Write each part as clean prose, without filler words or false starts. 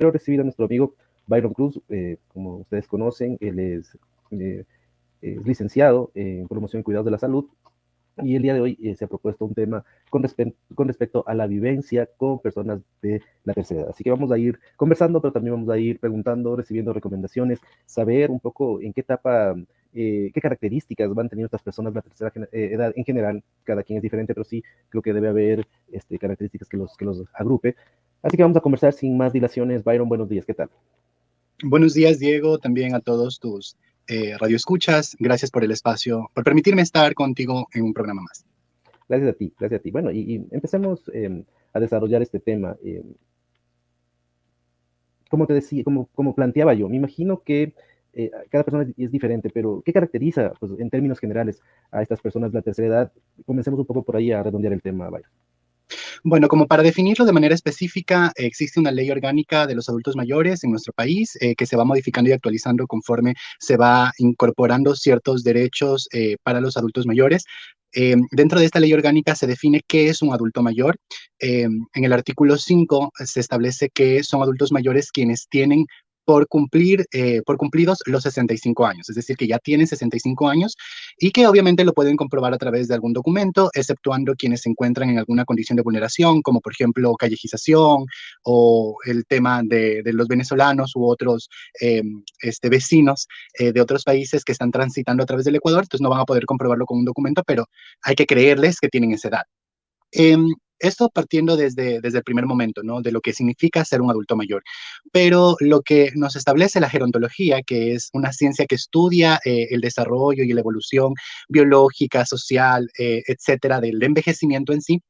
Quiero recibir a nuestro amigo Byron Cruz. Como ustedes conocen, él es licenciado en promoción y cuidados de la salud, y el día de hoy se ha propuesto un tema con respecto a la vivencia con personas de la tercera edad. Así que vamos a ir conversando, pero también vamos a ir preguntando, recibiendo recomendaciones, saber un poco en qué etapa, qué características van teniendo estas personas de la tercera edad en general. Cada quien es diferente, pero sí creo que debe haber características que los agrupe. Así que vamos a conversar sin más dilaciones. Byron, buenos días, ¿qué tal? Buenos días, Diego, también a todos tus radioescuchas. Gracias por el espacio, por permitirme estar contigo en un programa más. Gracias a ti, gracias a ti. Bueno, y empecemos a desarrollar este tema. Como te decía, como planteaba yo, me imagino que cada persona es diferente, pero ¿qué caracteriza, pues, en términos generales a estas personas de la tercera edad? Comencemos un poco por ahí a redondear el tema, vaya. Bueno, como para definirlo de manera específica, existe una ley orgánica de los adultos mayores en nuestro país que se va modificando y actualizando conforme se va incorporando ciertos derechos para los adultos mayores. Dentro de esta ley orgánica se define qué es un adulto mayor. En el artículo 5 se establece que son adultos mayores quienes tienen por cumplidos los 65 años, es decir, que ya tienen 65 años y que obviamente lo pueden comprobar a través de algún documento, exceptuando quienes se encuentran en alguna condición de vulneración, como por ejemplo callejización o el tema de los venezolanos u otros vecinos de otros países que están transitando a través del Ecuador, entonces no van a poder comprobarlo con un documento, pero hay que creerles que tienen esa edad. Esto partiendo desde el primer momento, ¿no? De lo que significa ser un adulto mayor. Pero lo que nos establece la gerontología, que es una ciencia que estudia el desarrollo y la evolución biológica, social, etcétera, del envejecimiento en sí,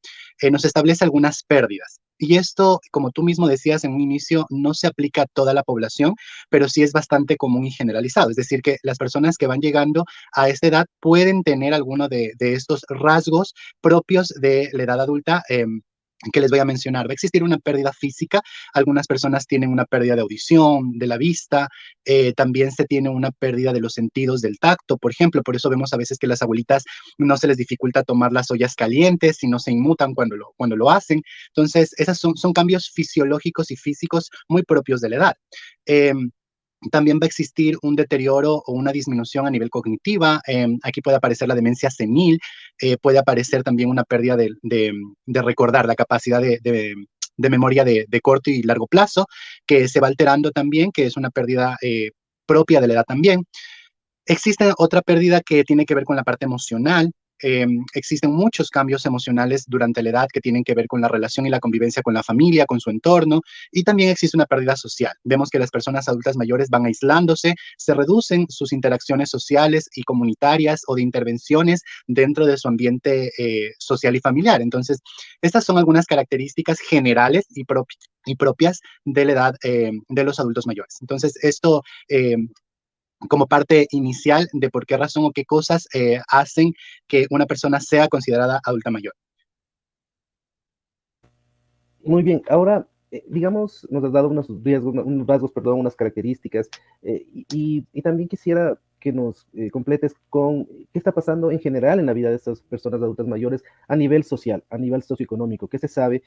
nos establece algunas pérdidas. Y esto, como tú mismo decías en un inicio, no se aplica a toda la población, pero sí es bastante común y generalizado. Es decir, que las personas que van llegando a esta edad pueden tener alguno de estos rasgos propios de la edad adulta. Que les voy a mencionar. Va a existir una pérdida física. Algunas personas tienen una pérdida de audición, de la vista. También se tiene una pérdida de los sentidos del tacto, por ejemplo. Por eso vemos a veces que las abuelitas no se les dificulta tomar las ollas calientes y no se inmutan cuando lo hacen. Entonces, esos son cambios fisiológicos y físicos muy propios de la edad. Eh, También va a existir un deterioro o una disminución a nivel cognitiva. Aquí puede aparecer la demencia senil, puede aparecer también una pérdida de recordar, la capacidad de memoria de corto y largo plazo, que se va alterando también, que es una pérdida propia de la edad también. Existe otra pérdida que tiene que ver con la parte emocional. Existen muchos cambios emocionales durante la edad que tienen que ver con la relación y la convivencia con la familia, con su entorno, y también existe una pérdida social. Vemos que las personas adultas mayores van aislándose, se reducen sus interacciones sociales y comunitarias o de intervenciones dentro de su ambiente social y familiar. Entonces, estas son algunas características generales y propias de la edad de los adultos mayores. Entonces, esto como parte inicial de por qué razón o qué cosas hacen que una persona sea considerada adulta mayor. Muy bien, ahora, digamos, nos has dado unos rasgos, perdón, unas características, y también quisiera que nos completes con qué está pasando en general en la vida de estas personas adultas mayores a nivel social, a nivel socioeconómico, qué se sabe,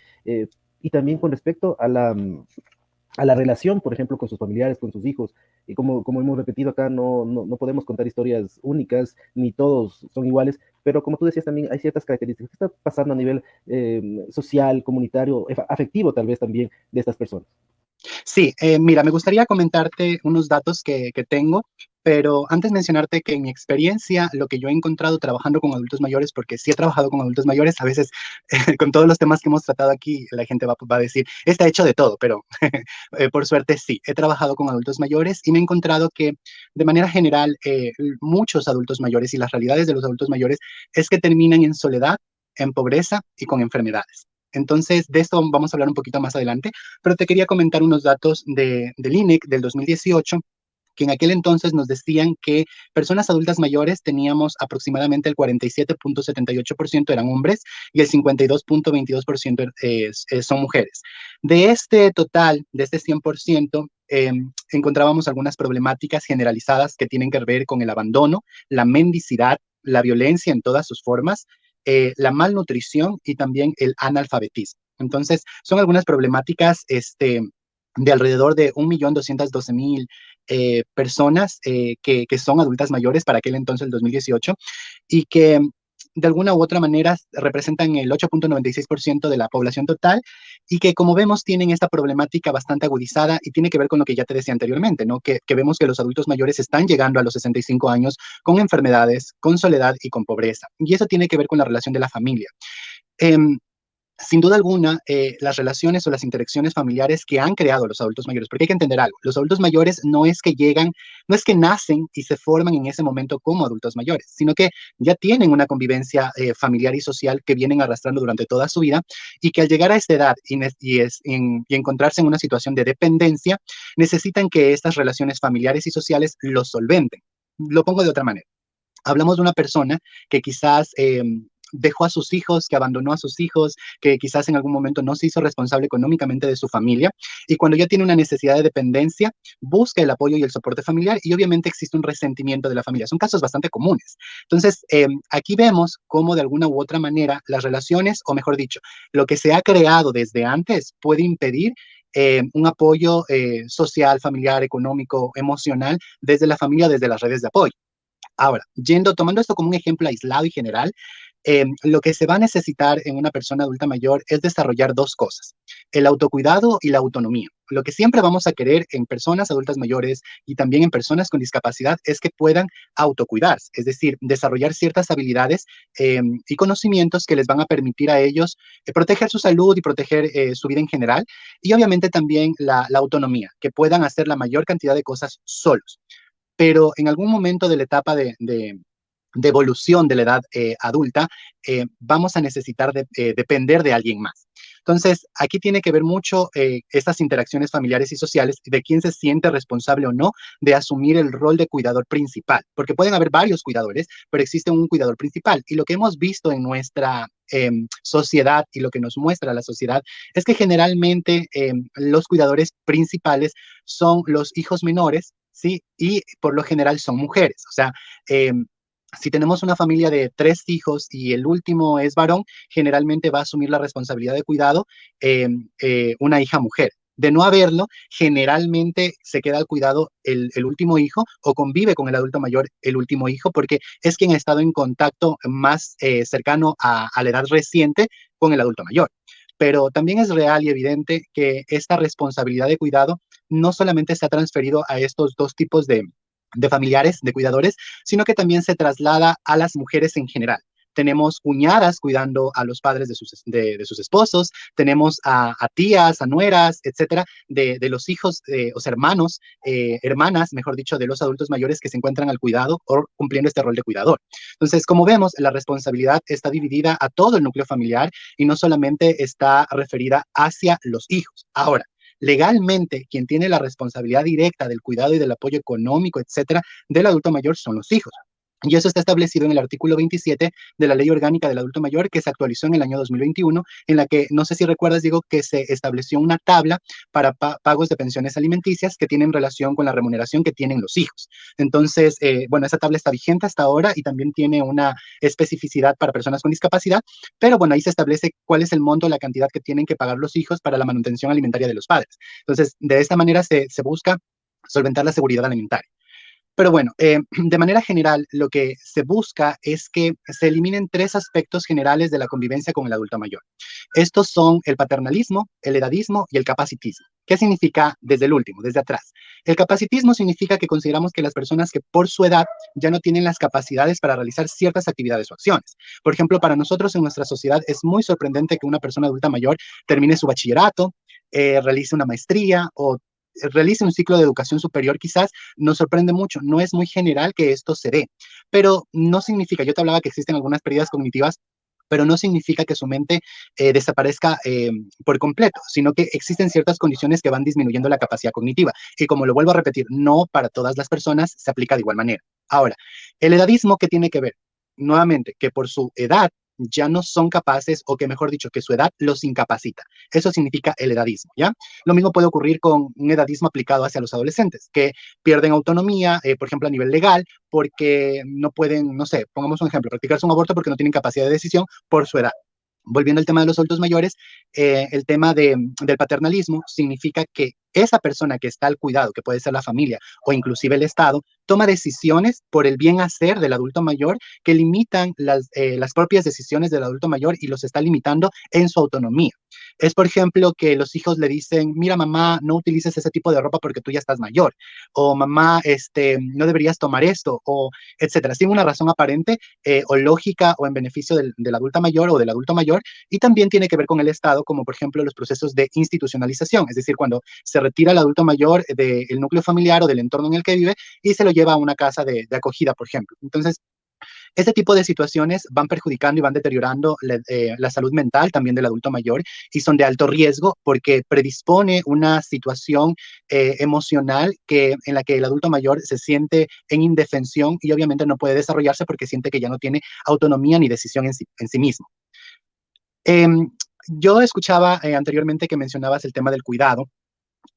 y también con respecto a la relación, por ejemplo, con sus familiares, con sus hijos. Y como hemos repetido acá, no podemos contar historias únicas, ni todos son iguales, pero como tú decías también, hay ciertas características. ¿Qué está pasando a nivel social, comunitario, afectivo tal vez también de estas personas? Sí, mira, me gustaría comentarte unos datos que tengo, pero antes mencionarte que en mi experiencia, lo que yo he encontrado trabajando con adultos mayores, porque sí he trabajado con adultos mayores, a veces con todos los temas que hemos tratado aquí, la gente va a decir, está hecho de todo, pero por suerte sí, he trabajado con adultos mayores y me he encontrado que de manera general, muchos adultos mayores y las realidades de los adultos mayores es que terminan en soledad, en pobreza y con enfermedades. Entonces, de esto vamos a hablar un poquito más adelante, pero te quería comentar unos datos del INEC del 2018 que en aquel entonces nos decían que personas adultas mayores teníamos aproximadamente el 47.78% eran hombres y el 52.22% son mujeres. De este total, de este 100%, encontrábamos algunas problemáticas generalizadas que tienen que ver con el abandono, la mendicidad, la violencia en todas sus formas, la malnutrición y también el analfabetismo. Entonces, son algunas problemáticas de alrededor de 1.212.000 personas que son adultas mayores para aquel entonces, el 2018, y que de alguna u otra manera representan el 8.96% de la población total y que, como vemos, tienen esta problemática bastante agudizada y tiene que ver con lo que ya te decía anteriormente, ¿no? Que vemos que los adultos mayores están llegando a los 65 años con enfermedades, con soledad y con pobreza. Y eso tiene que ver con la relación de la familia. Em, Sin duda alguna, las relaciones o las interacciones familiares que han creado los adultos mayores, porque hay que entender algo, los adultos mayores no es que llegan, no es que nacen y se forman en ese momento como adultos mayores, sino que ya tienen una convivencia familiar y social que vienen arrastrando durante toda su vida y que al llegar a esta edad y encontrarse en una situación de dependencia, necesitan que estas relaciones familiares y sociales los solventen. Lo pongo de otra manera. Hablamos de una persona que quizás dejó a sus hijos, que abandonó a sus hijos, que quizás en algún momento no se hizo responsable económicamente de su familia, y cuando ya tiene una necesidad de dependencia, busca el apoyo y el soporte familiar, y obviamente existe un resentimiento de la familia. Son casos bastante comunes. Entonces, aquí vemos cómo de alguna u otra manera las relaciones, o mejor dicho, lo que se ha creado desde antes puede impedir un apoyo social, familiar, económico, emocional desde la familia, desde las redes de apoyo. Ahora, tomando esto como un ejemplo aislado y general, lo que se va a necesitar en una persona adulta mayor es desarrollar dos cosas, el autocuidado y la autonomía. Lo que siempre vamos a querer en personas adultas mayores y también en personas con discapacidad es que puedan autocuidarse, es decir, desarrollar ciertas habilidades y conocimientos que les van a permitir a ellos proteger su salud y proteger su vida en general, y obviamente también la autonomía, que puedan hacer la mayor cantidad de cosas solos, pero en algún momento de la etapa de evolución de la edad adulta, vamos a necesitar depender de alguien más. Entonces, aquí tiene que ver mucho estas interacciones familiares y sociales de quién se siente responsable o no de asumir el rol de cuidador principal, porque pueden haber varios cuidadores, pero existe un cuidador principal. Y lo que hemos visto en nuestra sociedad y lo que nos muestra la sociedad es que generalmente los cuidadores principales son los hijos menores, ¿sí? Y por lo general son mujeres. O sea, si tenemos una familia de 3 hijos y el último es varón, generalmente va a asumir la responsabilidad de cuidado una hija mujer. De no haberlo, generalmente se queda al cuidado el último hijo o convive con el adulto mayor el último hijo porque es quien ha estado en contacto más cercano a la edad reciente con el adulto mayor. Pero también es real y evidente que esta responsabilidad de cuidado no solamente se ha transferido a estos dos tipos de familiares, de cuidadores, sino que también se traslada a las mujeres en general. Tenemos cuñadas cuidando a los padres de sus esposos, tenemos a tías, a nueras, etcétera, de los hijos, o sea, hermanos, hermanas, mejor dicho, de los adultos mayores que se encuentran al cuidado o cumpliendo este rol de cuidador. Entonces, como vemos, la responsabilidad está dividida a todo el núcleo familiar y no solamente está referida hacia los hijos. Ahora, legalmente, quien tiene la responsabilidad directa del cuidado y del apoyo económico, etcétera, del adulto mayor son los hijos. Y eso está establecido en el artículo 27 de la Ley Orgánica del Adulto Mayor, que se actualizó en el año 2021, en la que, no sé si recuerdas, digo, que se estableció una tabla para pagos de pensiones alimenticias que tienen relación con la remuneración que tienen los hijos. Entonces, bueno, esa tabla está vigente hasta ahora y también tiene una especificidad para personas con discapacidad, pero bueno, ahí se establece cuál es el monto, la cantidad que tienen que pagar los hijos para la manutención alimentaria de los padres. Entonces, de esta manera se busca solventar la seguridad alimentaria. Pero bueno, de manera general, lo que se busca es que se eliminen 3 aspectos generales de la convivencia con el adulto mayor. Estos son el paternalismo, el edadismo y el capacitismo. ¿Qué significa desde el último, desde atrás? El capacitismo significa que consideramos que las personas que por su edad ya no tienen las capacidades para realizar ciertas actividades o acciones. Por ejemplo, para nosotros en nuestra sociedad es muy sorprendente que una persona adulta mayor termine su bachillerato, realice una maestría o realice un ciclo de educación superior, quizás nos sorprende mucho. No es muy general que esto se dé, pero no significa, yo te hablaba que existen algunas pérdidas cognitivas, pero no significa que su mente desaparezca por completo, sino que existen ciertas condiciones que van disminuyendo la capacidad cognitiva. Y como lo vuelvo a repetir, no para todas las personas se aplica de igual manera. Ahora, el edadismo, ¿qué tiene que ver? Nuevamente, que por su edad ya no son capaces, o que mejor dicho, que su edad los incapacita. Eso significa el edadismo, ¿ya? Lo mismo puede ocurrir con un edadismo aplicado hacia los adolescentes, que pierden autonomía, por ejemplo, a nivel legal, porque no pueden, no sé, pongamos un ejemplo, practicarse un aborto porque no tienen capacidad de decisión por su edad. Volviendo al tema de los adultos mayores, el tema del paternalismo significa que esa persona que está al cuidado, que puede ser la familia o inclusive el Estado, toma decisiones por el bien hacer del adulto mayor que limitan las propias decisiones del adulto mayor y los está limitando en su autonomía. Es, por ejemplo, que los hijos le dicen, mira, mamá, no utilices ese tipo de ropa porque tú ya estás mayor, o mamá, no deberías tomar esto, o etcétera, sin una razón aparente o lógica o en beneficio del adulto mayor o del adulto mayor, y también tiene que ver con el Estado, como por ejemplo los procesos de institucionalización, es decir, cuando se retira el adulto mayor del núcleo familiar o del entorno en el que vive y se lo lleva a una casa de acogida, por ejemplo. Entonces, este tipo de situaciones van perjudicando y van deteriorando la salud mental también del adulto mayor y son de alto riesgo porque predispone una situación emocional en la que el adulto mayor se siente en indefensión y obviamente no puede desarrollarse porque siente que ya no tiene autonomía ni decisión en sí mismo. Yo escuchaba anteriormente que mencionabas el tema del cuidado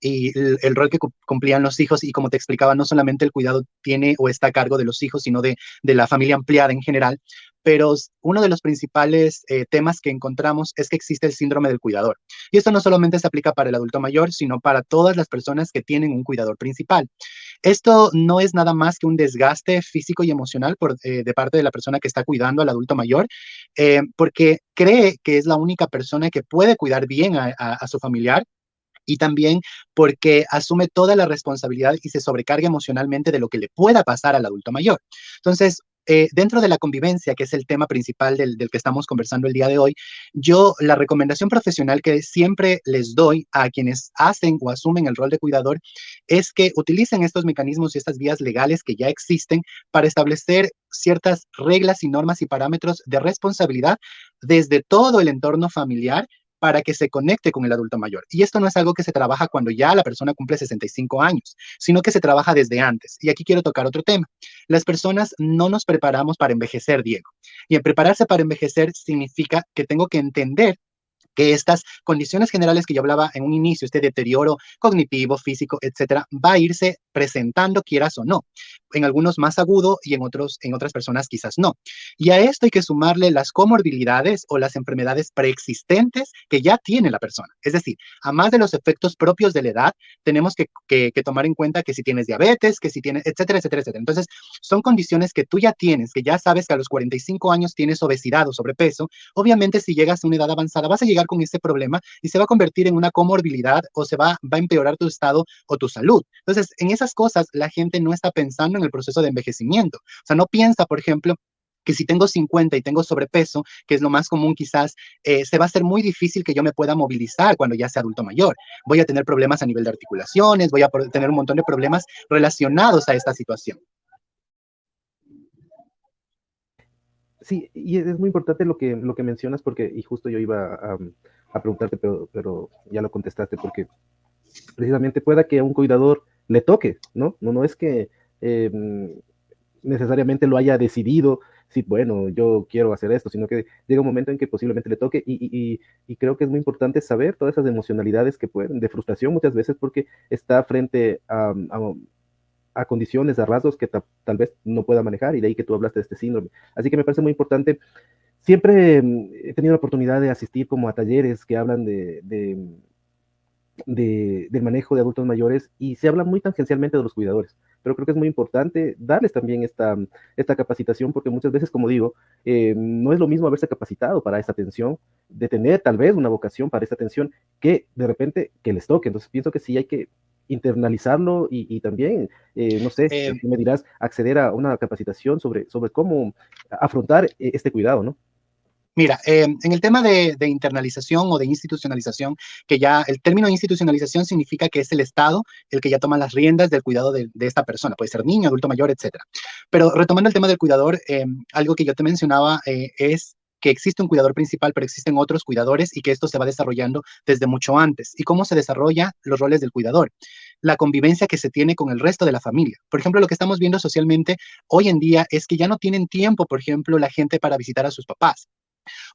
y el rol que cumplían los hijos y como te explicaba, no solamente el cuidado tiene o está a cargo de los hijos, sino de la familia ampliada en general, pero uno de los principales temas que encontramos es que existe el síndrome del cuidador. Y esto no solamente se aplica para el adulto mayor, sino para todas las personas que tienen un cuidador principal. Esto no es nada más que un desgaste físico y emocional de parte de la persona que está cuidando al adulto mayor, porque cree que es la única persona que puede cuidar bien a su familiar y también porque asume toda la responsabilidad y se sobrecarga emocionalmente de lo que le pueda pasar al adulto mayor. Entonces, dentro de la convivencia, que es el tema principal del que estamos conversando el día de hoy, yo la recomendación profesional que siempre les doy a quienes hacen o asumen el rol de cuidador es que utilicen estos mecanismos y estas vías legales que ya existen para establecer ciertas reglas y normas y parámetros de responsabilidad desde todo el entorno familiar para que se conecte con el adulto mayor. Y esto no es algo que se trabaja cuando ya la persona cumple 65 años, sino que se trabaja desde antes. Y aquí quiero tocar otro tema. Las personas no nos preparamos para envejecer, Diego. Y en prepararse para envejecer significa que tengo que entender que estas condiciones generales que yo hablaba en un inicio, este deterioro cognitivo, físico, etcétera, va a irse presentando, quieras o no. En algunos más agudo y en otras personas quizás no. Y a esto hay que sumarle las comorbilidades o las enfermedades preexistentes que ya tiene la persona. Es decir, a más de los efectos propios de la edad, tenemos que tomar en cuenta que si tienes diabetes, que si tienes, etcétera, etcétera, etcétera. Entonces, son condiciones que tú ya tienes, que ya sabes que a los 45 años tienes obesidad o sobrepeso. Obviamente, si llegas a una edad avanzada, vas a llegar con ese problema y se va a convertir en una comorbilidad o va a empeorar tu estado o tu salud. Entonces, en esas cosas la gente no está pensando en el proceso de envejecimiento. O sea, no piensa, por ejemplo, que si tengo 50 y tengo sobrepeso, que es lo más común quizás, se va a hacer muy difícil que yo me pueda movilizar cuando ya sea adulto mayor. Voy a tener problemas a nivel de articulaciones, voy a tener un montón de problemas relacionados a esta situación. Sí, y es muy importante lo que mencionas porque, y justo yo iba a preguntarte, pero ya lo contestaste, porque precisamente pueda que a un cuidador le toque, ¿no? No es que eh, necesariamente lo haya decidido, sí, bueno, yo quiero hacer esto, sino que llega un momento en que posiblemente le toque y creo que es muy importante saber todas esas emocionalidades que pueden, de frustración muchas veces porque está frente a condiciones, a rasgos que tal vez no pueda manejar y de ahí que tú hablaste de este síndrome. Así que me parece muy importante. Siempre he tenido la oportunidad de asistir como a talleres que hablan del manejo de adultos mayores y se habla muy tangencialmente de los cuidadores, pero creo que es muy importante darles también esta capacitación porque muchas veces, como digo, no es lo mismo haberse capacitado para esta atención, de tener tal vez una vocación para esta atención, que de repente que les toque. Entonces pienso que sí hay que internalizarlo y también, no sé, tú me dirás, acceder a una capacitación sobre cómo afrontar este cuidado, ¿no? Mira, en el tema de internalización o de institucionalización, que ya el término institucionalización significa que es el Estado el que ya toma las riendas del cuidado de esta persona, puede ser niño, adulto mayor, etcétera. Pero retomando el tema del cuidador, algo que yo te mencionaba es que existe un cuidador principal, pero existen otros cuidadores y que esto se va desarrollando desde mucho antes. ¿Y cómo se desarrolla los roles del cuidador? La convivencia que se tiene con el resto de la familia. Por ejemplo, lo que estamos viendo socialmente hoy en día es que ya no tienen tiempo, por ejemplo, la gente para visitar a sus papás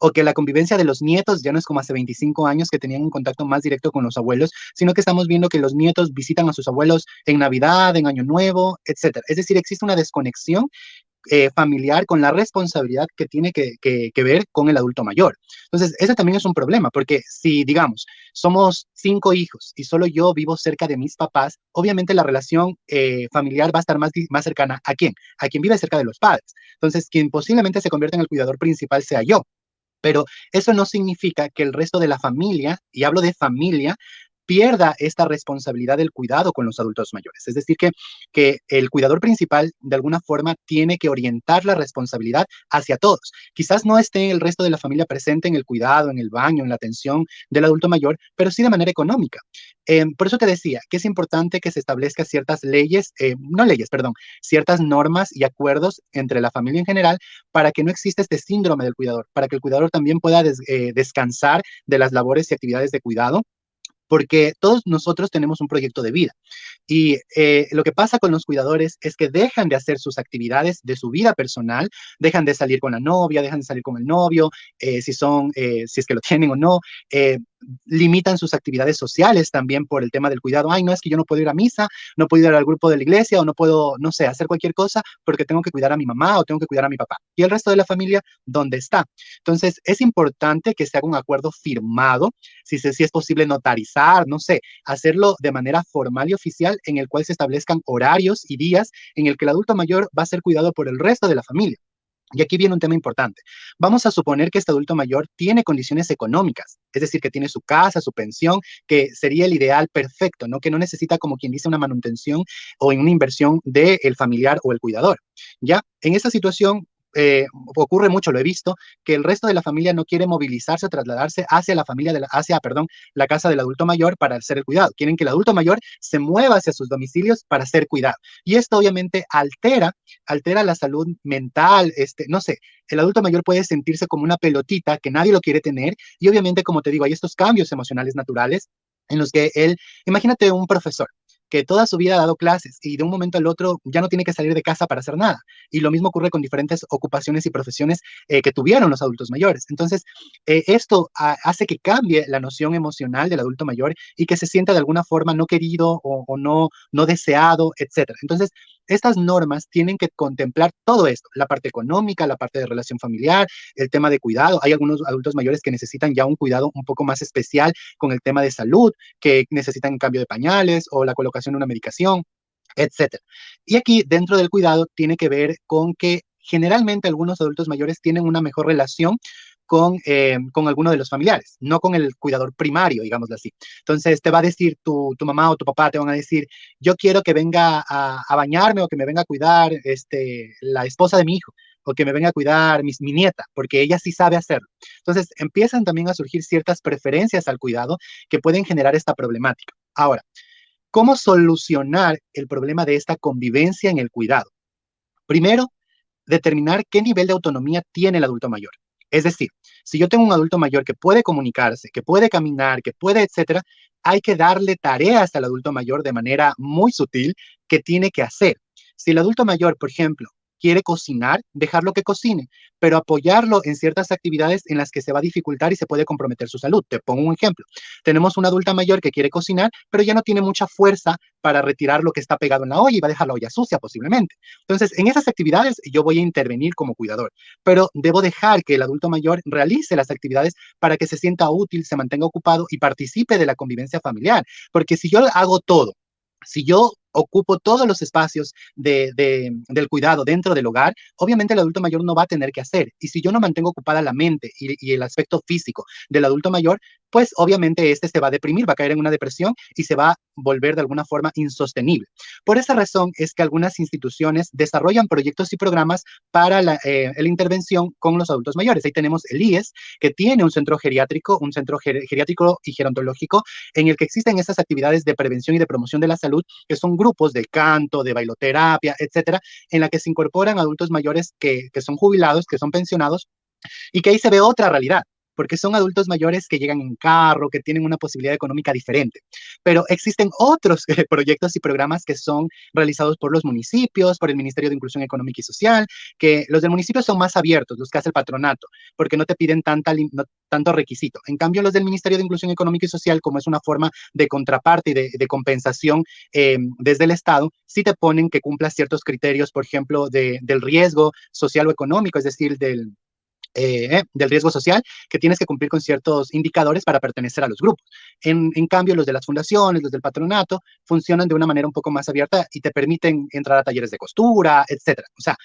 o que la convivencia de los nietos ya no es como hace 25 años que tenían un contacto más directo con los abuelos, sino que estamos viendo que los nietos visitan a sus abuelos en Navidad, en Año Nuevo, etcétera. Es decir, existe una desconexión familiar, con la responsabilidad que tiene que ver con el adulto mayor. Entonces, ese también es un problema, porque si, digamos, somos 5 hijos y solo yo vivo cerca de mis papás, obviamente la relación familiar va a estar más cercana ¿a quién? A quien vive cerca de los padres. Entonces, quien posiblemente se convierta en el cuidador principal sea yo. Pero eso no significa que el resto de la familia, y hablo de familia, pierda esta responsabilidad del cuidado con los adultos mayores. Es decir, que el cuidador principal de alguna forma tiene que orientar la responsabilidad hacia todos. Quizás no esté el resto de la familia presente en el cuidado, en el baño, en la atención del adulto mayor, pero sí de manera económica. Por eso te decía que es importante que se establezcan ciertas leyes, no leyes, perdón, ciertas normas y acuerdos entre la familia en general para que no exista este síndrome del cuidador, para que el cuidador también pueda descansar de las labores y actividades de cuidado, porque todos nosotros tenemos un proyecto de vida. Y lo que pasa con los cuidadores es que dejan de hacer sus actividades de su vida personal, dejan de salir con la novia, dejan de salir con el novio, si es que lo tienen o no, limitan sus actividades sociales también por el tema del cuidado. Ay, no, es que yo no puedo ir a misa, no puedo ir al grupo de la iglesia o no puedo, no sé, hacer cualquier cosa porque tengo que cuidar a mi mamá o tengo que cuidar a mi papá. Y el resto de la familia, ¿dónde está? Entonces, es importante que se haga un acuerdo firmado, si es posible notarizar, no sé, hacerlo de manera formal y oficial en el cual se establezcan horarios y días en el que el adulto mayor va a ser cuidado por el resto de la familia. Y aquí viene un tema importante. Vamos a suponer que este adulto mayor tiene condiciones económicas, es decir, que tiene su casa, su pensión, que sería el ideal perfecto, ¿no? Que no necesita, como quien dice, una manutención o una inversión del familiar o el cuidador. ¿Ya? En esta situación, ocurre mucho, lo he visto, que el resto de la familia no quiere movilizarse o trasladarse hacia la familia, perdón, la casa del adulto mayor para hacer el cuidado. Quieren que el adulto mayor se mueva hacia sus domicilios para ser cuidado. Y esto obviamente altera la salud mental, no sé, el adulto mayor puede sentirse como una pelotita que nadie lo quiere tener y obviamente, como te digo, hay estos cambios emocionales naturales en los que imagínate un profesor que toda su vida ha dado clases y de un momento al otro ya no tiene que salir de casa para hacer nada. Y lo mismo ocurre con diferentes ocupaciones y profesiones que tuvieron los adultos mayores. Entonces, esto hace que cambie la noción emocional del adulto mayor y que se sienta de alguna forma no querido o no deseado, etcétera. Entonces, estas normas tienen que contemplar todo esto, la parte económica, la parte de relación familiar, el tema de cuidado. Hay algunos adultos mayores que necesitan ya un cuidado un poco más especial con el tema de salud, que necesitan cambio de pañales o la colocación de una medicación, etcétera. Y aquí, dentro del cuidado, tiene que ver con que generalmente algunos adultos mayores tienen una mejor relación con alguno de los familiares, no con el cuidador primario, digámoslo así. Entonces, te va a decir tu mamá o tu papá, te van a decir, yo quiero que venga a bañarme o que me venga a cuidar la esposa de mi hijo o que me venga a cuidar mi nieta, porque ella sí sabe hacerlo. Entonces, empiezan también a surgir ciertas preferencias al cuidado que pueden generar esta problemática. Ahora, ¿cómo solucionar el problema de esta convivencia en el cuidado? Primero, determinar qué nivel de autonomía tiene el adulto mayor. Es decir, si yo tengo un adulto mayor que puede comunicarse, que puede caminar, que puede, etcétera, hay que darle tareas al adulto mayor de manera muy sutil que tiene que hacer. Si el adulto mayor, por ejemplo, quiere cocinar, dejarlo que cocine, pero apoyarlo en ciertas actividades en las que se va a dificultar y se puede comprometer su salud. Te pongo un ejemplo. Tenemos una adulta mayor que quiere cocinar, pero ya no tiene mucha fuerza para retirar lo que está pegado en la olla y va a dejar la olla sucia posiblemente. Entonces, en esas actividades yo voy a intervenir como cuidador, pero debo dejar que el adulto mayor realice las actividades para que se sienta útil, se mantenga ocupado y participe de la convivencia familiar. Porque si yo hago todo, si yo ocupo todos los espacios del cuidado dentro del hogar, obviamente el adulto mayor no va a tener que hacer. Y si yo no mantengo ocupada la mente y el aspecto físico del adulto mayor, pues obviamente se va a deprimir, va a caer en una depresión y se va a volver de alguna forma insostenible. Por esa razón es que algunas instituciones desarrollan proyectos y programas para la intervención con los adultos mayores. Ahí tenemos el IES, que tiene un centro geriátrico y gerontológico en el que existen estas actividades de prevención y de promoción de la salud, que son grupos de canto, de bailoterapia, etcétera, en la que se incorporan adultos mayores que son jubilados, que son pensionados, y que ahí se ve otra realidad. porque son adultos mayores que llegan en carro, que tienen una posibilidad económica diferente. Pero existen otros proyectos y programas que son realizados por los municipios, por el Ministerio de Inclusión Económica y Social, que los del municipio son más abiertos, los que hace el patronato, porque no te piden tanto requisito. En cambio, los del Ministerio de Inclusión Económica y Social, como es una forma de contraparte y de compensación desde el Estado, sí te ponen que cumplas ciertos criterios, por ejemplo, del riesgo social o económico, es decir, del riesgo social, que tienes que cumplir con ciertos indicadores para pertenecer a los grupos. En cambio, los de las fundaciones, los del patronato, funcionan de una manera un poco más abierta y te permiten entrar a talleres de costura, etcétera. O sea,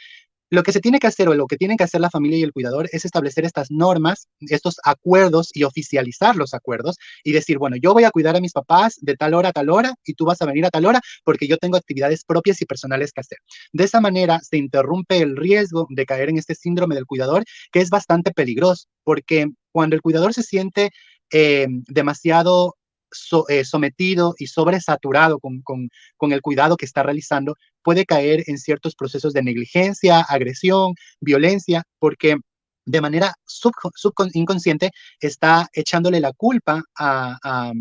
lo que se tiene que hacer o lo que tienen que hacer la familia y el cuidador es establecer estas normas, estos acuerdos y oficializar los acuerdos y decir, bueno, yo voy a cuidar a mis papás de tal hora a tal hora y tú vas a venir a tal hora porque yo tengo actividades propias y personales que hacer. De esa manera se interrumpe el riesgo de caer en este síndrome del cuidador, que es bastante peligroso, porque cuando el cuidador se siente demasiado sometido y sobresaturado con el cuidado que está realizando, puede caer en ciertos procesos de negligencia, agresión, violencia, porque de manera inconsciente está echándole la culpa a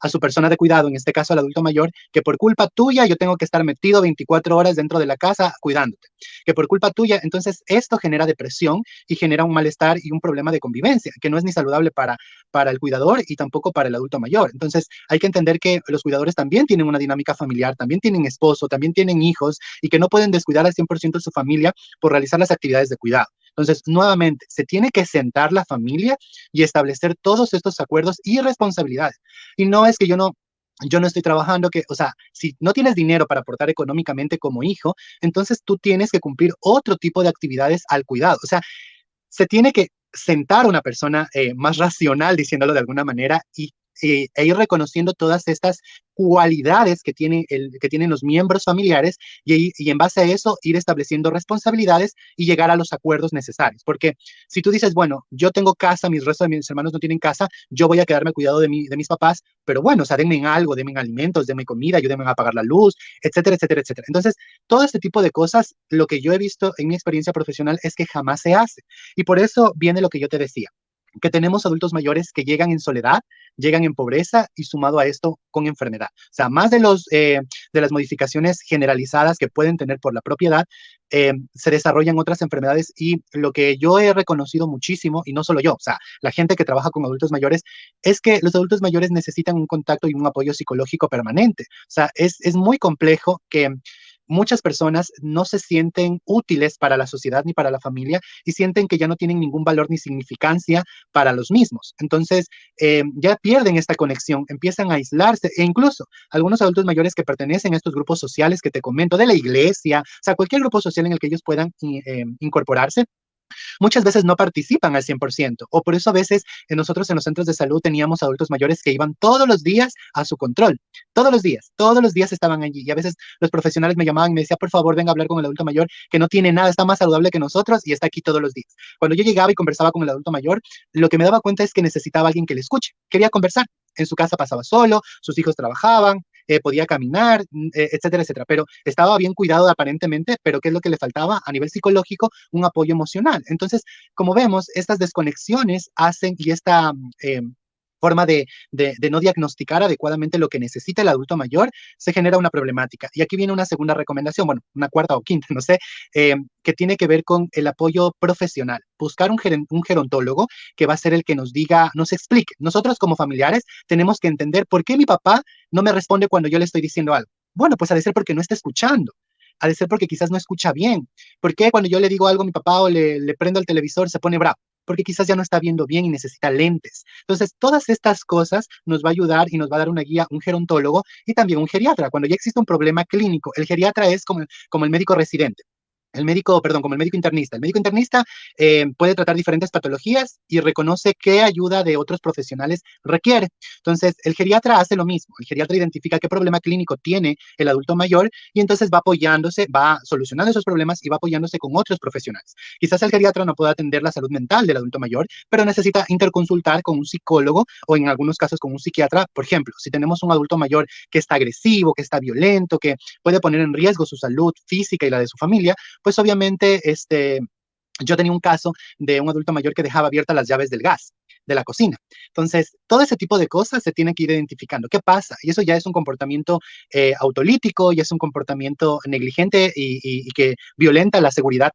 su persona de cuidado, en este caso al adulto mayor, que por culpa tuya yo tengo que estar metido 24 horas dentro de la casa cuidándote, que por culpa tuya, entonces esto genera depresión y genera un malestar y un problema de convivencia, que no es ni saludable para el cuidador y tampoco para el adulto mayor. Entonces hay que entender que los cuidadores también tienen una dinámica familiar, también tienen esposo, también tienen hijos y que no pueden descuidar al 100% su familia por realizar las actividades de cuidado. Entonces, nuevamente, se tiene que sentar la familia y establecer todos estos acuerdos y responsabilidades. Y no es que yo no estoy trabajando, o sea, si no tienes dinero para aportar económicamente como hijo, entonces tú tienes que cumplir otro tipo de actividades al cuidado. O sea, se tiene que sentar una persona más racional, diciéndolo de alguna manera, e ir reconociendo todas estas cualidades que tienen los miembros familiares y en base a eso ir estableciendo responsabilidades y llegar a los acuerdos necesarios. Porque si tú dices, bueno, yo tengo casa, mis restos de mis hermanos no tienen casa, yo voy a quedarme al cuidado de mis papás, pero bueno, o sea, denme algo, denme alimentos, denme comida, ayúdenme a pagar la luz, etcétera, etcétera, etcétera. Entonces, todo este tipo de cosas, lo que yo he visto en mi experiencia profesional es que jamás se hace. Y por eso viene lo que yo te decía, que tenemos adultos mayores que llegan en soledad, llegan en pobreza y sumado a esto con enfermedad. O sea, más de las modificaciones generalizadas que pueden tener por la propiedad, se desarrollan otras enfermedades y lo que yo he reconocido muchísimo, y no solo yo, o sea, la gente que trabaja con adultos mayores, es que los adultos mayores necesitan un contacto y un apoyo psicológico permanente. O sea, es muy complejo que muchas personas no se sienten útiles para la sociedad ni para la familia y sienten que ya no tienen ningún valor ni significancia para los mismos. Entonces, ya pierden esta conexión, empiezan a aislarse e incluso algunos adultos mayores que pertenecen a estos grupos sociales que te comento, de la iglesia, o sea, cualquier grupo social en el que ellos puedan incorporarse, muchas veces no participan al 100%, o por eso a veces nosotros en los centros de salud teníamos adultos mayores que iban todos los días a su control, todos los días estaban allí, y a veces los profesionales me llamaban y me decían, por favor, venga a hablar con el adulto mayor, que no tiene nada, está más saludable que nosotros y está aquí todos los días. Cuando yo llegaba y conversaba con el adulto mayor, lo que me daba cuenta es que necesitaba a alguien que le escuche, quería conversar, en su casa pasaba solo, sus hijos trabajaban, podía caminar, etcétera, etcétera, pero estaba bien cuidado aparentemente, pero ¿qué es lo que le faltaba a nivel psicológico? Un apoyo emocional. Entonces, como vemos, estas desconexiones hacen y esta forma de no diagnosticar adecuadamente lo que necesita el adulto mayor, se genera una problemática. Y aquí viene una segunda recomendación, bueno, una cuarta o quinta, no sé, que tiene que ver con el apoyo profesional. Buscar un gerontólogo que va a ser el que nos diga, nos explique. Nosotros como familiares tenemos que entender por qué mi papá no me responde cuando yo le estoy diciendo algo. Bueno, pues ha de ser porque no está escuchando. Ha de ser porque quizás no escucha bien. ¿Por qué cuando yo le digo algo a mi papá o le prendo el televisor se pone bravo? Porque quizás ya no está viendo bien y necesita lentes. Entonces, todas estas cosas nos va a ayudar y nos va a dar una guía un gerontólogo y también un geriatra. Cuando ya existe un problema clínico, el geriatra es como el médico residente. Como el médico internista. El médico internista puede tratar diferentes patologías y reconoce qué ayuda de otros profesionales requiere. Entonces, el geriatra hace lo mismo. El geriatra identifica qué problema clínico tiene el adulto mayor y entonces va apoyándose, va solucionando esos problemas y va apoyándose con otros profesionales. Quizás el geriatra no pueda atender la salud mental del adulto mayor, pero necesita interconsultar con un psicólogo o en algunos casos con un psiquiatra. Por ejemplo, si tenemos un adulto mayor que está agresivo, que está violento, que puede poner en riesgo su salud física y la de su familia, pues obviamente yo tenía un caso de un adulto mayor que dejaba abiertas las llaves del gas. de la cocina. Entonces, todo ese tipo de cosas se tiene que ir identificando. ¿Qué pasa? Y eso ya es un comportamiento autolítico, ya es un comportamiento negligente y que violenta la seguridad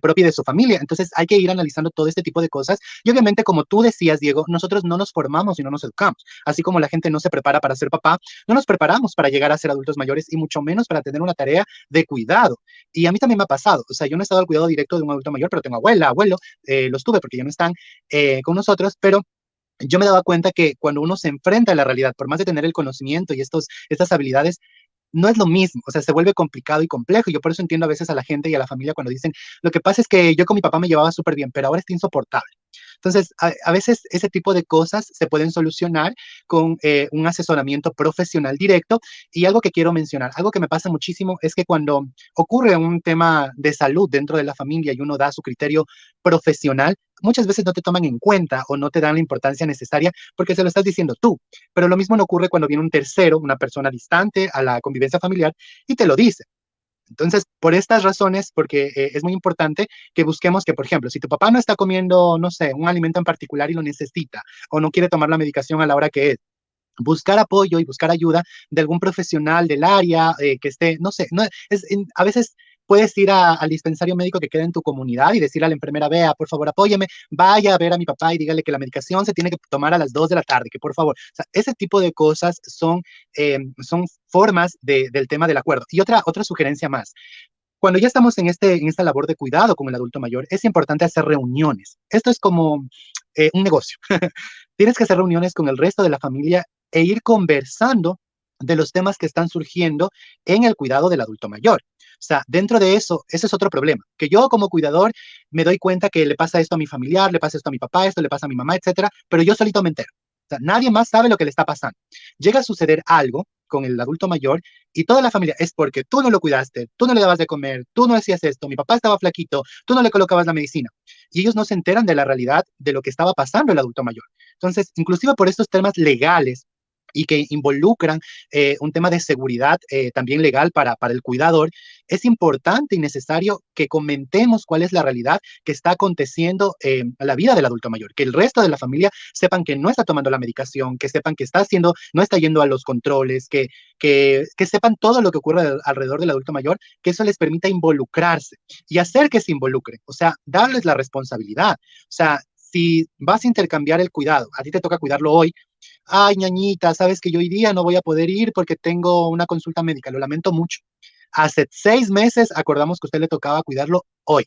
propia de su familia. Entonces, hay que ir analizando todo este tipo de cosas. Y obviamente, como tú decías, Diego, nosotros no nos formamos y no nos educamos. Así como la gente no se prepara para ser papá, no nos preparamos para llegar a ser adultos mayores y mucho menos para tener una tarea de cuidado. Y a mí también me ha pasado. O sea, yo no he estado al cuidado directo de un adulto mayor, pero tengo abuela, abuelo, los tuve porque ya no están con nosotros, pero yo me daba cuenta que cuando uno se enfrenta a la realidad, por más de tener el conocimiento y estas habilidades, no es lo mismo, o sea, se vuelve complicado y complejo. Yo por eso entiendo a veces a la gente y a la familia cuando dicen, lo que pasa es que yo con mi papá me llevaba súper bien, pero ahora está insoportable. Entonces, a veces ese tipo de cosas se pueden solucionar con un asesoramiento profesional directo. Y algo que quiero mencionar, algo que me pasa muchísimo es que cuando ocurre un tema de salud dentro de la familia y uno da su criterio profesional, muchas veces no te toman en cuenta o no te dan la importancia necesaria porque se lo estás diciendo tú. Pero lo mismo no ocurre cuando viene un tercero, una persona distante a la convivencia familiar y te lo dice. Entonces, por estas razones, porque es muy importante que busquemos que, por ejemplo, si tu papá no está comiendo, no sé, un alimento en particular y lo necesita, o no quiere tomar la medicación a la hora que es, buscar apoyo y buscar ayuda de algún profesional del área que esté, no sé, no, a veces puedes ir al dispensario médico que queda en tu comunidad y decirle a la enfermera, vea, por favor, apóyeme, vaya a ver a mi papá y dígale que la medicación se tiene que tomar a las 2 de la tarde, que por favor, o sea, ese tipo de cosas son formas del tema del acuerdo. Y otra sugerencia más, cuando ya estamos en esta labor de cuidado con el adulto mayor, es importante hacer reuniones. Esto es como un negocio. Tienes que hacer reuniones con el resto de la familia e ir conversando de los temas que están surgiendo en el cuidado del adulto mayor. O sea, dentro de eso, ese es otro problema, que yo como cuidador me doy cuenta que le pasa esto a mi familiar, le pasa esto a mi papá, esto le pasa a mi mamá, etcétera, pero yo solito me entero. O sea, nadie más sabe lo que le está pasando. Llega a suceder algo con el adulto mayor y toda la familia es porque tú no lo cuidaste, tú no le dabas de comer, tú no hacías esto, mi papá estaba flaquito, tú no le colocabas la medicina. Y ellos no se enteran de la realidad de lo que estaba pasando el adulto mayor. Entonces, inclusive por estos temas legales y que involucran un tema de seguridad también legal para el cuidador, es importante y necesario que comentemos cuál es la realidad que está aconteciendo a la vida del adulto mayor, que el resto de la familia sepan que no está tomando la medicación, que sepan que está haciendo, no está yendo a los controles, que sepan todo lo que ocurre alrededor del adulto mayor, que eso les permita involucrarse y hacer que se involucren, o sea, darles la responsabilidad. O sea, si vas a intercambiar el cuidado, a ti te toca cuidarlo hoy, ay, ñañita, sabes que yo hoy día no voy a poder ir porque tengo una consulta médica, lo lamento mucho. Hace 6 meses acordamos que a usted le tocaba cuidarlo hoy.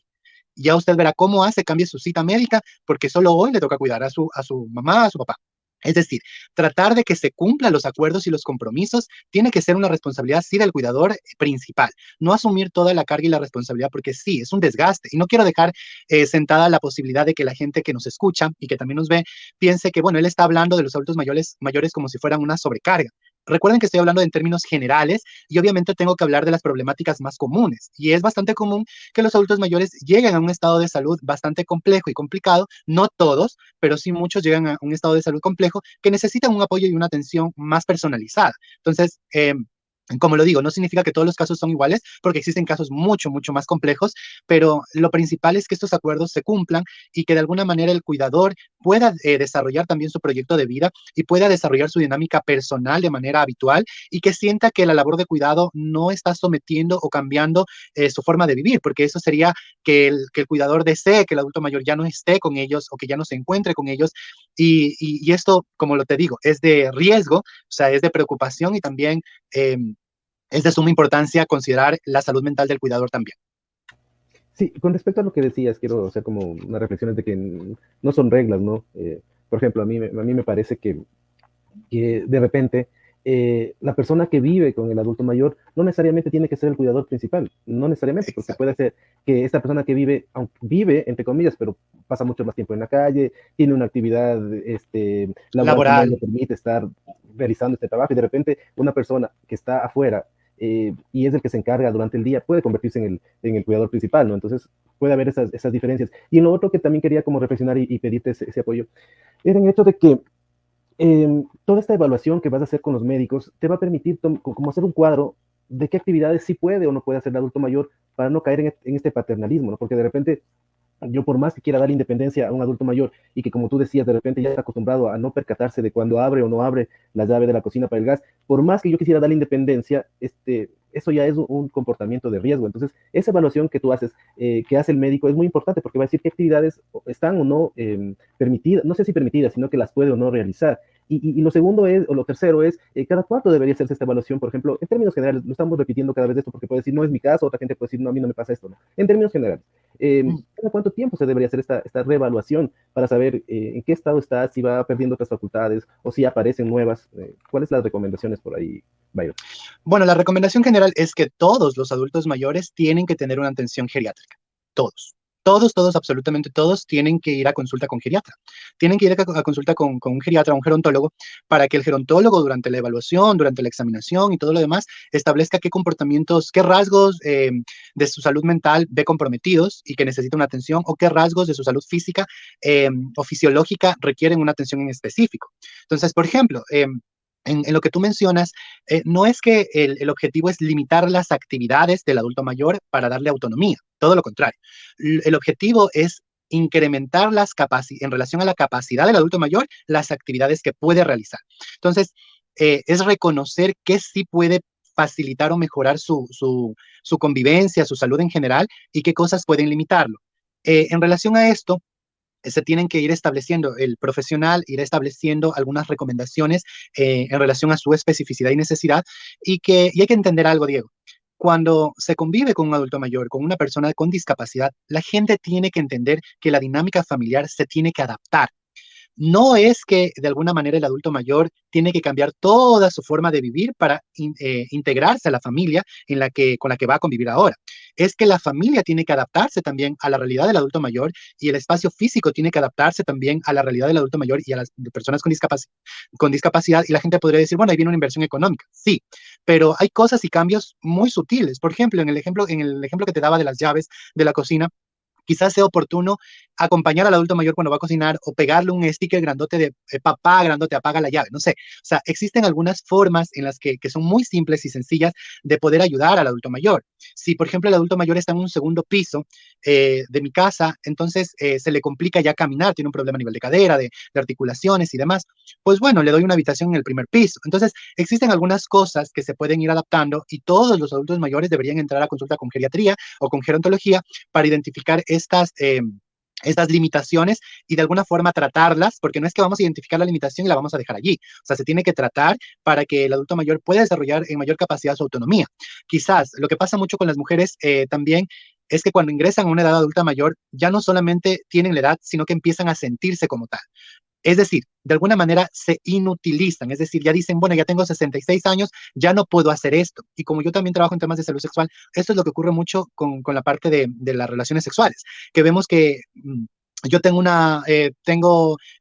Ya usted verá cómo hace, cambie su cita médica, porque solo hoy le toca cuidar a su mamá, a su papá. Es decir, tratar de que se cumplan los acuerdos y los compromisos tiene que ser una responsabilidad, sí, del cuidador principal. No asumir toda la carga y la responsabilidad, porque sí, es un desgaste. Y no quiero dejar sentada la posibilidad de que la gente que nos escucha y que también nos ve piense que, bueno, él está hablando de los adultos mayores como si fueran una sobrecarga. Recuerden que estoy hablando en términos generales y obviamente tengo que hablar de las problemáticas más comunes. Y es bastante común que los adultos mayores lleguen a un estado de salud bastante complejo y complicado. No todos, pero sí muchos llegan a un estado de salud complejo que necesitan un apoyo y una atención más personalizada. Entonces, como lo digo, no significa que todos los casos son iguales, porque existen casos mucho, mucho más complejos, pero lo principal es que estos acuerdos se cumplan y que de alguna manera el cuidador pueda desarrollar también su proyecto de vida y pueda desarrollar su dinámica personal de manera habitual y que sienta que la labor de cuidado no está sometiendo o cambiando su forma de vivir, porque eso sería que el cuidador desee que el adulto mayor ya no esté con ellos o que ya no se encuentre con ellos. Y esto, como lo te digo, es de riesgo, o sea, es de preocupación y también es de suma importancia considerar la salud mental del cuidador también. Sí, con respecto a lo que decías, quiero hacer como unas reflexiones de que no son reglas, ¿no? Por ejemplo, a mí me parece que de repente la persona que vive con el adulto mayor no necesariamente tiene que ser el cuidador principal, no necesariamente, porque Exacto. puede ser que esta persona que vive, aunque vive, entre comillas, pero pasa mucho más tiempo en la calle, tiene una actividad laboral que no Laboral, le permite estar realizando este trabajo, y de repente una persona que está afuera y es el que se encarga durante el día puede convertirse en el cuidador principal, ¿no? Entonces puede haber esas diferencias. Y en lo otro que también quería como reflexionar y pedirte ese apoyo, era en el hecho de que toda esta evaluación que vas a hacer con los médicos te va a permitir como hacer un cuadro de qué actividades sí puede o no puede hacer el adulto mayor para no caer en este paternalismo, ¿no? Porque de repente yo por más que quiera dar independencia a un adulto mayor y que como tú decías, de repente ya está acostumbrado a no percatarse de cuando abre o no abre la llave de la cocina para el gas, por más que yo quisiera dar independencia, eso ya es un comportamiento de riesgo. Entonces, esa evaluación que tú haces, que hace el médico, es muy importante porque va a decir qué actividades están o no permitidas, no sé si permitidas, sino que las puede o no realizar. Y lo segundo es, o lo tercero es, cada cuánto debería hacerse esta evaluación, por ejemplo, en términos generales, lo estamos repitiendo cada vez esto porque puede decir, no es mi caso, otra gente puede decir, no, a mí no me pasa esto, ¿no? En términos generales, ¿cada cuánto tiempo se debería hacer esta reevaluación para saber en qué estado está, si va perdiendo otras facultades o si aparecen nuevas? ¿Cuáles son las recomendaciones por ahí, Byron? Bueno, la recomendación general es que todos los adultos mayores tienen que tener una atención geriátrica. Todos. Todos, absolutamente todos tienen que ir a consulta con geriatra. Tienen que ir a consulta con un geriatra, un gerontólogo, para que el gerontólogo durante la evaluación, durante la examinación y todo lo demás, establezca qué comportamientos, qué rasgos de su salud mental ve comprometidos y que necesita una atención, o qué rasgos de su salud física o fisiológica requieren una atención en específico. Entonces, por ejemplo, en lo que tú mencionas, no es que el objetivo es limitar las actividades del adulto mayor para darle autonomía, todo lo contrario. El objetivo es incrementar en relación a la capacidad del adulto mayor, las actividades que puede realizar. Entonces, es reconocer que sí puede facilitar o mejorar su convivencia, su salud en general, y qué cosas pueden limitarlo. En relación a esto, se tienen que ir estableciendo, el profesional ir estableciendo algunas recomendaciones en relación a su especificidad y necesidad, y hay que entender algo, Diego. Cuando se convive con un adulto mayor, con una persona con discapacidad, la gente tiene que entender que la dinámica familiar se tiene que adaptar. No es que de alguna manera el adulto mayor tiene que cambiar toda su forma de vivir para integrarse a la familia con la que va a convivir ahora. Es que la familia tiene que adaptarse también a la realidad del adulto mayor, y el espacio físico tiene que adaptarse también a la realidad del adulto mayor y a las personas con discapacidad. Y la gente podría decir, bueno, ahí viene una inversión económica. Sí, pero hay cosas y cambios muy sutiles. Por ejemplo, en el ejemplo que te daba de las llaves de la cocina, quizás sea oportuno acompañar al adulto mayor cuando va a cocinar, o pegarle un sticker grandote de papá, grandote, apaga la llave, no sé. O sea, existen algunas formas en las que son muy simples y sencillas de poder ayudar al adulto mayor. Si, por ejemplo, el adulto mayor está en un segundo piso de mi casa, entonces se le complica ya caminar, tiene un problema a nivel de cadera, de articulaciones y demás, pues bueno, le doy una habitación en el primer piso. Entonces, existen algunas cosas que se pueden ir adaptando, y todos los adultos mayores deberían entrar a consulta con geriatría o con gerontología para identificar estas limitaciones y de alguna forma tratarlas, porque no es que vamos a identificar la limitación y la vamos a dejar allí. O sea, se tiene que tratar para que el adulto mayor pueda desarrollar en mayor capacidad su autonomía. Quizás lo que pasa mucho con las mujeres también es que cuando ingresan a una edad adulta mayor, ya no solamente tienen la edad, sino que empiezan a sentirse como tal. Es decir, de alguna manera se inutilizan, es decir, ya dicen, bueno, ya tengo 66 años, ya no puedo hacer esto. Y como yo también trabajo en temas de salud sexual, esto es lo que ocurre mucho con la parte de las relaciones sexuales, que vemos que yo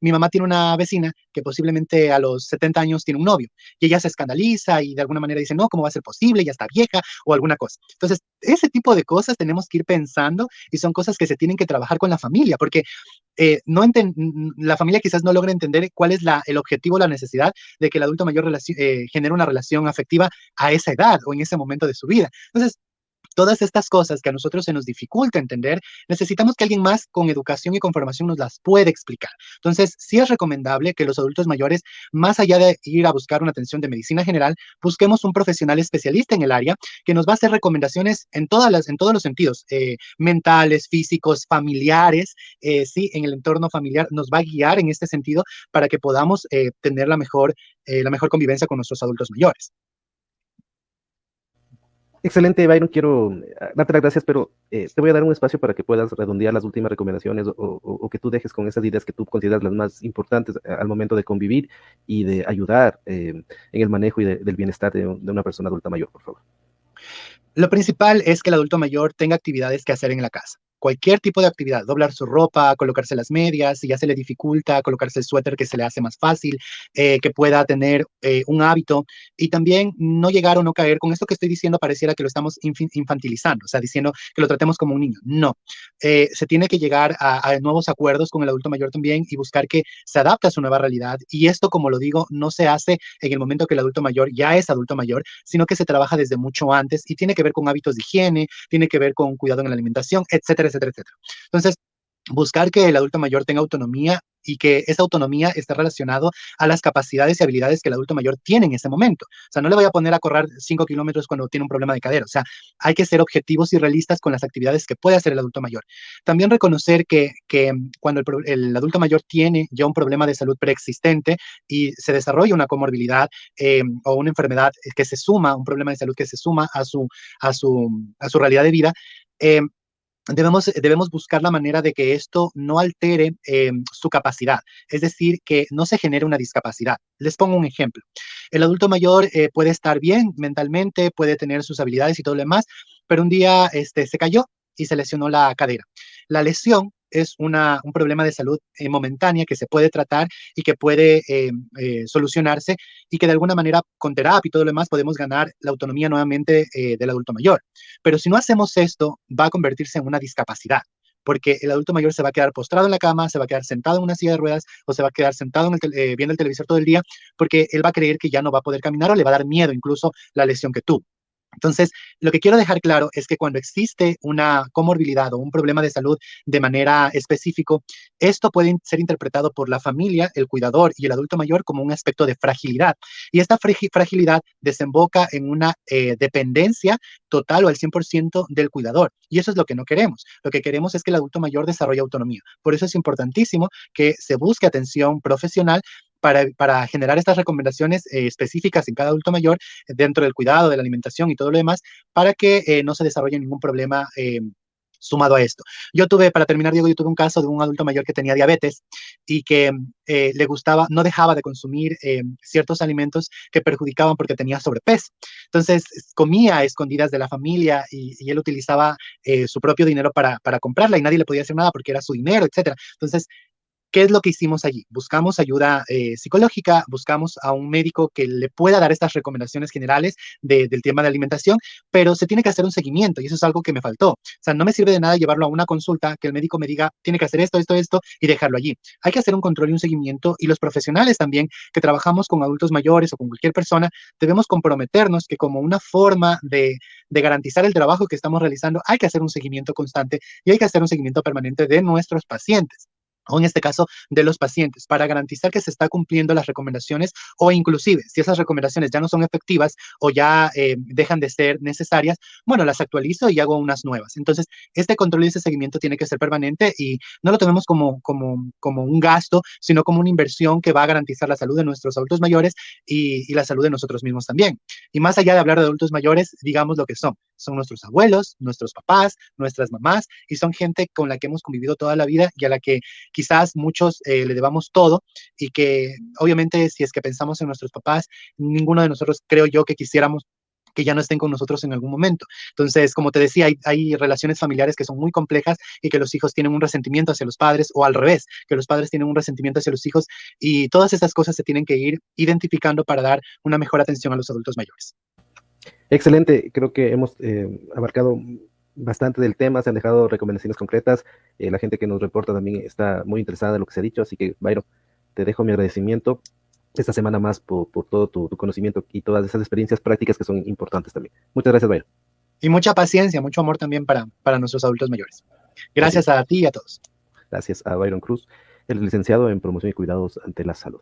mi mamá tiene una vecina que posiblemente a los 70 años tiene un novio, y ella se escandaliza y de alguna manera dice, no, ¿cómo va a ser posible? Ya está vieja o alguna cosa. Entonces, ese tipo de cosas tenemos que ir pensando, y son cosas que se tienen que trabajar con la familia, porque no la familia quizás no logra entender cuál es el objetivo, la necesidad de que el adulto mayor genere una relación afectiva a esa edad o en ese momento de su vida. Entonces, todas estas cosas que a nosotros se nos dificulta entender, necesitamos que alguien más con educación y con formación nos las pueda explicar. Entonces, sí es recomendable que los adultos mayores, más allá de ir a buscar una atención de medicina general, busquemos un profesional especialista en el área que nos va a hacer recomendaciones en todos los sentidos, mentales, físicos, familiares, sí, en el entorno familiar nos va a guiar en este sentido para que podamos tener la mejor convivencia con nuestros adultos mayores. Excelente, Byron. Quiero darte las gracias, pero te voy a dar un espacio para que puedas redondear las últimas recomendaciones o que tú dejes con esas ideas que tú consideras las más importantes al momento de convivir y de ayudar en el manejo del bienestar de una persona adulta mayor, por favor. Lo principal es que el adulto mayor tenga actividades que hacer en la casa. Cualquier tipo de actividad, doblar su ropa, colocarse las medias, si ya se le dificulta, colocarse el suéter que se le hace más fácil, que pueda tener un hábito, y también no llegar o no caer. Con esto que estoy diciendo pareciera que lo estamos infantilizando, o sea, diciendo que lo tratemos como un niño. No, se tiene que llegar a nuevos acuerdos con el adulto mayor también, y buscar que se adapte a su nueva realidad. Y esto, como lo digo, no se hace en el momento que el adulto mayor ya es adulto mayor, sino que se trabaja desde mucho antes, y tiene que ver con hábitos de higiene, tiene que ver con cuidado en la alimentación, etcétera, etcétera, etcétera. Entonces, buscar que el adulto mayor tenga autonomía y que esa autonomía esté relacionado a las capacidades y habilidades que el adulto mayor tiene en ese momento. O sea, no le voy a poner a correr 5 kilómetros cuando tiene un problema de cadera. O sea, hay que ser objetivos y realistas con las actividades que puede hacer el adulto mayor. También reconocer que cuando el adulto mayor tiene ya un problema de salud preexistente y se desarrolla una comorbilidad o una enfermedad que se suma, un problema de salud que se suma a su realidad de vida, eh, debemos buscar la manera de que esto no altere su capacidad, es decir, que no se genere una discapacidad. Les pongo un ejemplo. El adulto mayor puede estar bien mentalmente, puede tener sus habilidades y todo lo demás, pero un día se cayó y se lesionó la cadera. La lesión es un problema de salud momentánea que se puede tratar y que puede solucionarse y que de alguna manera con terapia y todo lo demás podemos ganar la autonomía nuevamente del adulto mayor. Pero si no hacemos esto, va a convertirse en una discapacidad, porque el adulto mayor se va a quedar postrado en la cama, se va a quedar sentado en una silla de ruedas o se va a quedar sentado viendo el televisor todo el día porque él va a creer que ya no va a poder caminar o le va a dar miedo incluso la lesión que tuvo. Entonces, lo que quiero dejar claro es que cuando existe una comorbilidad o un problema de salud de manera específica, esto puede ser interpretado por la familia, el cuidador y el adulto mayor como un aspecto de fragilidad. Y esta fragilidad desemboca en una dependencia total o al 100% del cuidador. Y eso es lo que no queremos. Lo que queremos es que el adulto mayor desarrolle autonomía. Por eso es importantísimo que se busque atención profesional para generar estas recomendaciones específicas en cada adulto mayor dentro del cuidado, de la alimentación y todo lo demás, para que no se desarrolle ningún problema sumado a esto. Para terminar, Diego, yo tuve un caso de un adulto mayor que tenía diabetes y que le gustaba, no dejaba de consumir ciertos alimentos que perjudicaban porque tenía sobrepeso. Entonces, comía a escondidas de la familia y él utilizaba su propio dinero para comprarla y nadie le podía hacer nada porque era su dinero, etcétera. Entonces, ¿qué es lo que hicimos allí? Buscamos ayuda psicológica, buscamos a un médico que le pueda dar estas recomendaciones generales del tema de alimentación, pero se tiene que hacer un seguimiento y eso es algo que me faltó. O sea, no me sirve de nada llevarlo a una consulta, que el médico me diga, tiene que hacer esto, esto, esto y dejarlo allí. Hay que hacer un control y un seguimiento y los profesionales también que trabajamos con adultos mayores o con cualquier persona, debemos comprometernos que como una forma de garantizar el trabajo que estamos realizando, hay que hacer un seguimiento constante y hay que hacer un seguimiento permanente de nuestros pacientes o en este caso de los pacientes, para garantizar que se está cumpliendo las recomendaciones o inclusive si esas recomendaciones ya no son efectivas o ya dejan de ser necesarias, bueno, las actualizo y hago unas nuevas. Entonces, este control y este seguimiento tiene que ser permanente y no lo tomemos como un gasto, sino como una inversión que va a garantizar la salud de nuestros adultos mayores y la salud de nosotros mismos también. Y más allá de hablar de adultos mayores, digamos lo que son. Son nuestros abuelos, nuestros papás, nuestras mamás y son gente con la que hemos convivido toda la vida y a la que quizás muchos le debamos todo y que obviamente si es que pensamos en nuestros papás, ninguno de nosotros creo yo que quisiéramos que ya no estén con nosotros en algún momento. Entonces, como te decía, hay relaciones familiares que son muy complejas y que los hijos tienen un resentimiento hacia los padres o al revés, que los padres tienen un resentimiento hacia los hijos y todas esas cosas se tienen que ir identificando para dar una mejor atención a los adultos mayores. Excelente, creo que hemos abarcado bastante del tema, se han dejado recomendaciones concretas, la gente que nos reporta también está muy interesada en lo que se ha dicho, así que, Byron, te dejo mi agradecimiento esta semana más por todo tu conocimiento y todas esas experiencias prácticas que son importantes también. Muchas gracias, Byron. Y mucha paciencia, mucho amor también para nuestros adultos mayores. Gracias a ti y a todos. Gracias a Byron Cruz, el licenciado en Promoción y Cuidados ante la Salud.